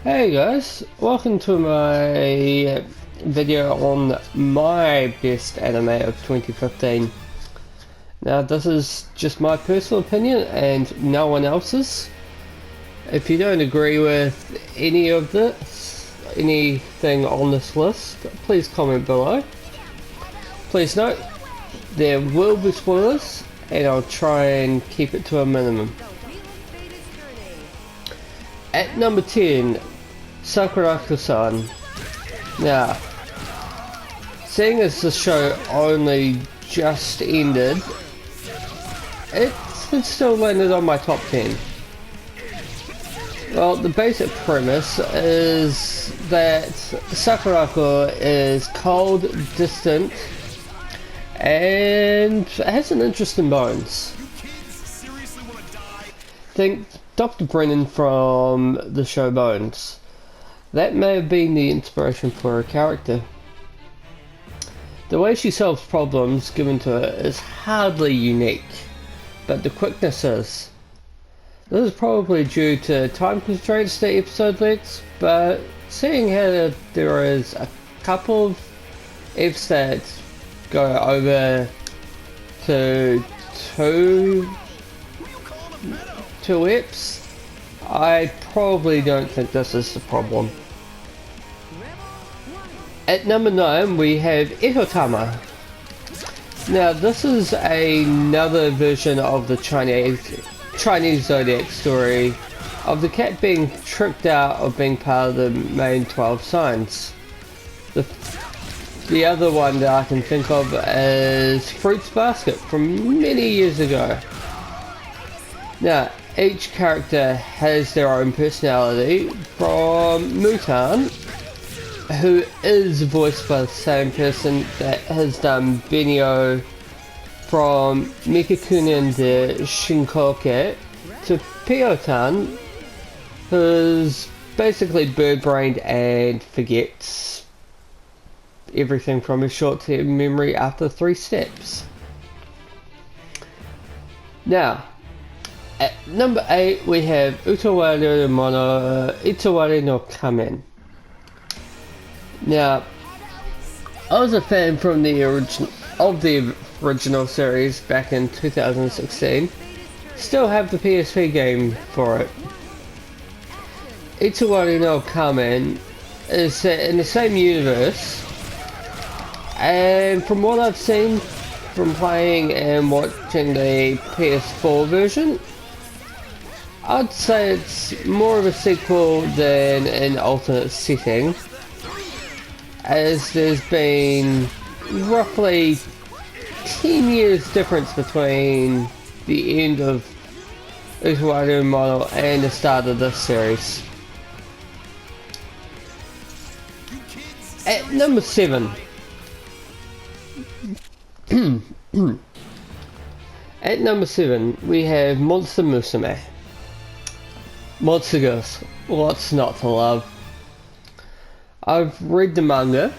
Hey guys, welcome to my video on my best anime of 2015. Now this is just my personal opinion and no one else's. If you don't agree with anything on this list, please comment below. Please note, there will be spoilers and I'll try and keep it to a minimum. At number 10, Sakurako-san. Now, seeing as the show only just ended, it's still landed on my top 10. Well, the basic premise is that Sakurako is cold, distant, and has an interest in bones. Think Dr. Brennan from the show Bones. That may have been the inspiration for her character. The way she solves problems given to her is hardly unique, but the quickness is. This is probably due to time constraints to episode lengths, but seeing how there is a couple of eps that go over to two eps, I probably don't think this is the problem. At number 9 we have Ehotama. Now this is another version of the Chinese Zodiac story of the cat being tricked out of being part of the main 12 signs. The other one that I can think of is Fruits Basket from many years ago. Now, each character has their own personality, from Mutan, who is voiced by the same person that has done Benio from Mikakunen de Shinkoke, to Piotan, who's basically bird-brained and forgets everything from his short-term memory after 3 steps. Now, at number 8 we have Utawari Mono Itawari no Kamen. Now, I was a fan from the original series back in 2016. Still have the PSP game for it. Itawari no Kamen is set in the same universe, and from what I've seen from playing and watching the PS4 version, I'd say it's more of a sequel than an alternate setting, as there's been roughly 10 years difference between the end of Utawari Mono and the start of this series. At number 7 at number 7 we have Monster Musume. Monster Girls, what's not to love? I've read the manga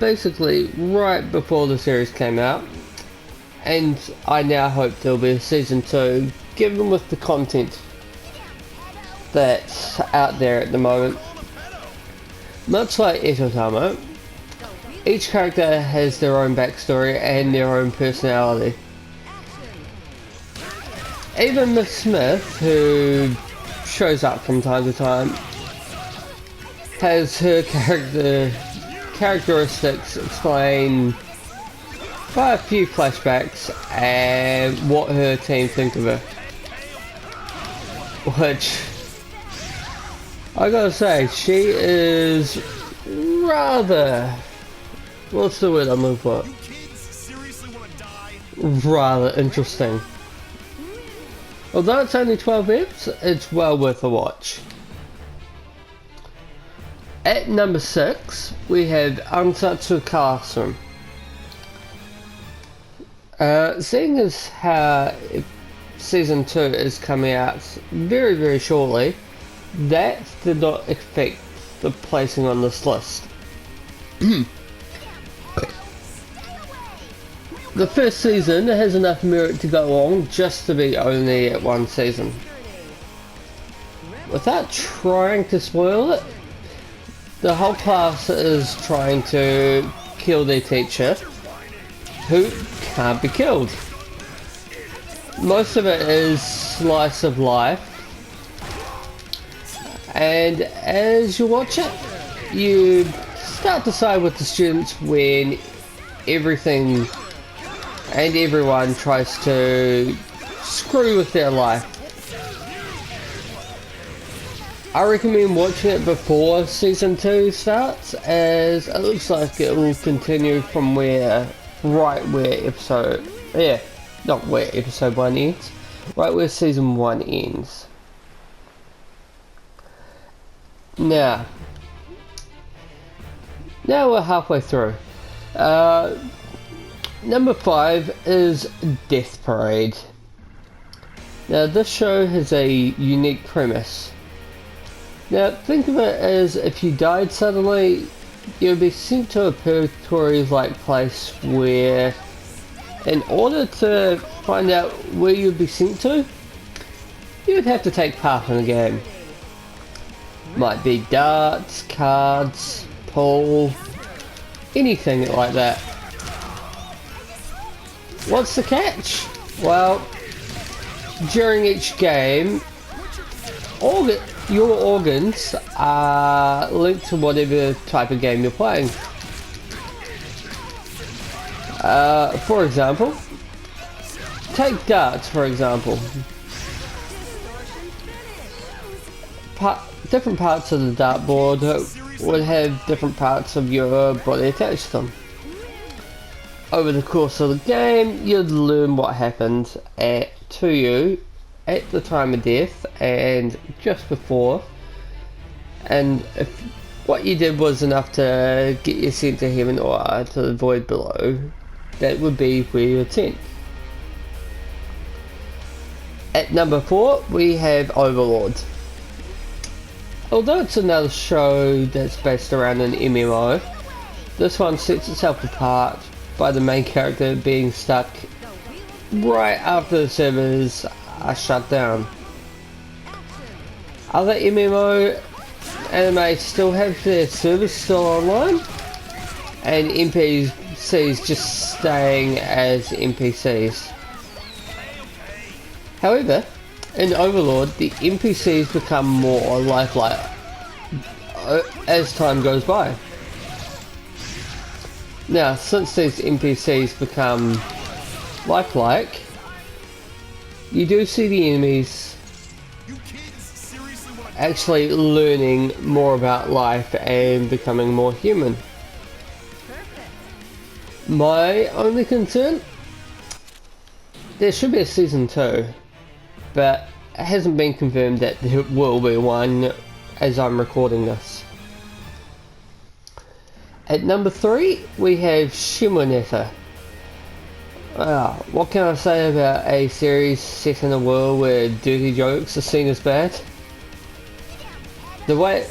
basically right before the series came out, and I now hope there'll be a season 2 given with the content that's out there at the moment. Much like Ehotama, each character has their own backstory and their own personality. Even Miss Smith, who shows up from time to time, has her characteristics explained by a few flashbacks and what her team think of her. Which, I gotta say, she is rather... what's the word I'm looking for? Rather interesting. Although it's only 12 eps, it's well worth a watch. At number 6, we have Ansatsu Carson. Seeing as how season 2 is coming out very, very shortly, that did not affect the placing on this list. The first season has enough merit to go on just to be only at 1 season. without trying to spoil it, the whole class is trying to kill their teacher, who can't be killed. Most of it is slice of life, and as you watch it, you start to side with the students when everything and everyone tries to screw with their life. I recommend watching it before season 2 starts, as it looks like it will continue from right where episode 1 ends, right where season 1 ends. Now we're halfway through. Number 5 is Death Parade. Now this show has a unique premise. Now think of it as if you died suddenly, you'll be sent to a purgatory-like place where, in order to find out where you'd be sent to, you would have to take part in a game. Might be darts, cards, pool, anything like that. What's the catch? Well, during each game, your organs are linked to whatever type of game you're playing. For example, take darts for example. Different parts of the dartboard would have different parts of your body attached to them. Over the course of the game, you'd learn what happened to you at the time of death and just before, and if what you did was enough to get you sent to heaven or to the void below, that would be where you're sent. At number 4 we have Overlords. Although it's another show that's based around an MMO, this one sets itself apart by the main character being stuck right after the servers are shut down. Other MMO anime still have their servers still online, and NPCs just staying as NPCs. However, in Overlord, the NPCs become more lifelike as time goes by. Now, since these NPCs become lifelike, you do see the enemies actually learning more about life and becoming more human. My only concern? There should be a season 2, but it hasn't been confirmed that there will be one as I'm recording this. At number 3 we have Shimmer Never. What can I say about a series set in a world where dirty jokes are seen as bad? The way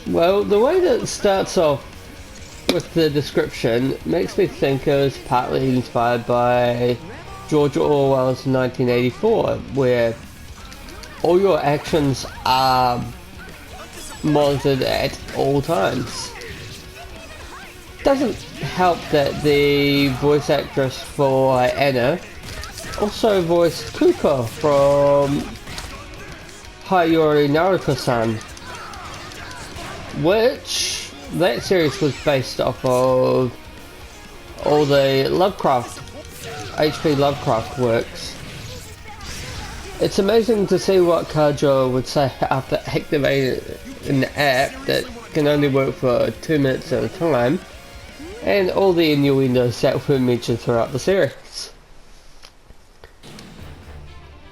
that it starts off with the description makes me think it was partly inspired by George Orwell's 1984, where all your actions are monitored at all times. Doesn't help that the voice actress for Anna also voiced Kuko from Hayori Naruto-san, which that series was based off of all the H.P. Lovecraft works. It's amazing to see what Kajou would say after activating an app that can only work for 2 minutes at a time, and all the innuendos that were mentioned throughout the series.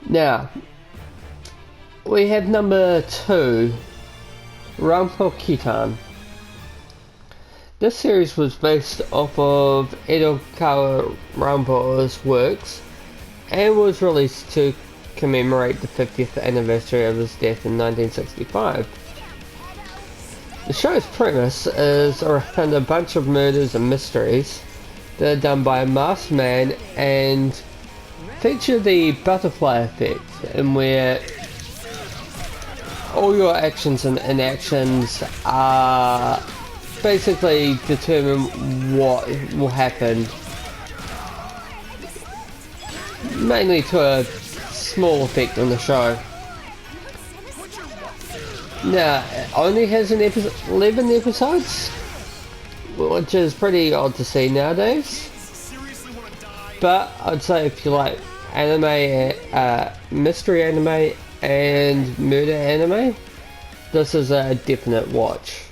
Now, we have number 2, Rampo Kitan. This series was based off of Edokawa Rampo's works and was released to commemorate the 50th anniversary of his death in 1965. The show's premise is around a bunch of murders and mysteries that are done by a masked man and feature the butterfly effect, in where all your actions and inactions are basically determine what will happen, mainly to a small effect on the show. Now, it only has 11 episodes, which is pretty odd to see nowadays. But I'd say if you like anime, mystery anime and murder anime, this is a definite watch.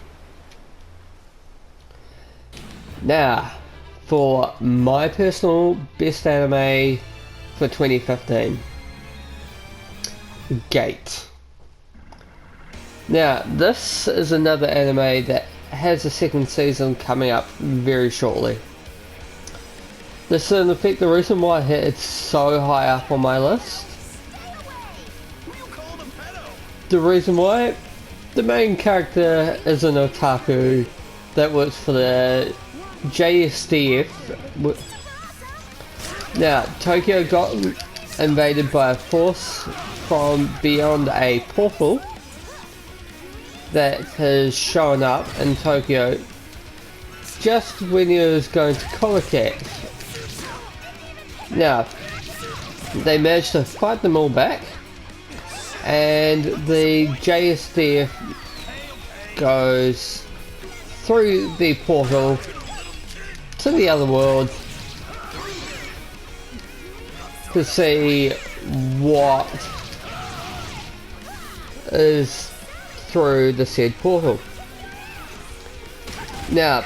Now, for my personal best anime for 2015, Gate. Now, this is another anime that has a second season coming up very shortly. This is in effect the reason why it's so high up on my list. The reason why, the main character is an otaku that works for the JSDF. Now, Tokyo got invaded by a force from beyond a portal that has shown up in Tokyo just when he was going to Colicat. Now, they managed to fight them all back, and the JSDF goes through the portal to the other world to see what is through the said portal. Now,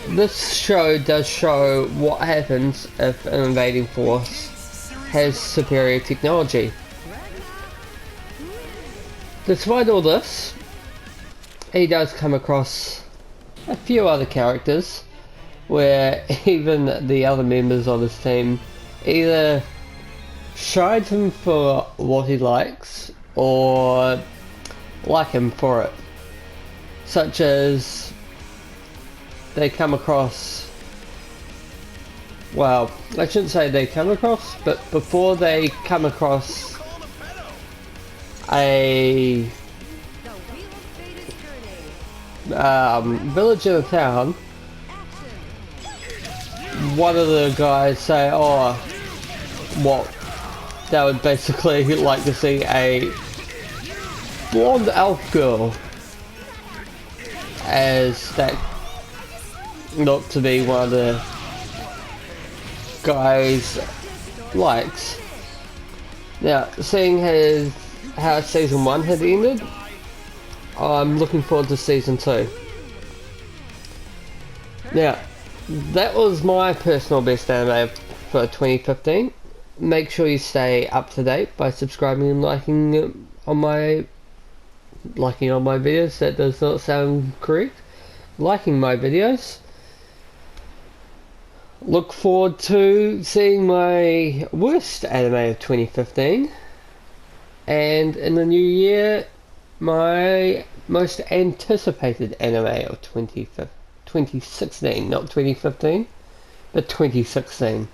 this show does show what happens if an invading force has superior technology. Despite all this, he does come across a few other characters where even the other members of his team either shied him for what he likes or like him for it. Such as they come across, well, I shouldn't say they come across, but before they come across a village in a town, one of the guys say, oh, what, they would basically like to see a blonde elf girl, as that looked to be one of the guys likes. Now, seeing how season 1 had ended, I'm looking forward to season 2. Now, that was my personal best anime for 2015. Make sure you stay up to date by subscribing and liking on my videos. That does not sound correct. Liking my videos. Look forward to seeing my worst anime of 2015, and in the new year, my most anticipated anime of 2016, not 2015, but 2016.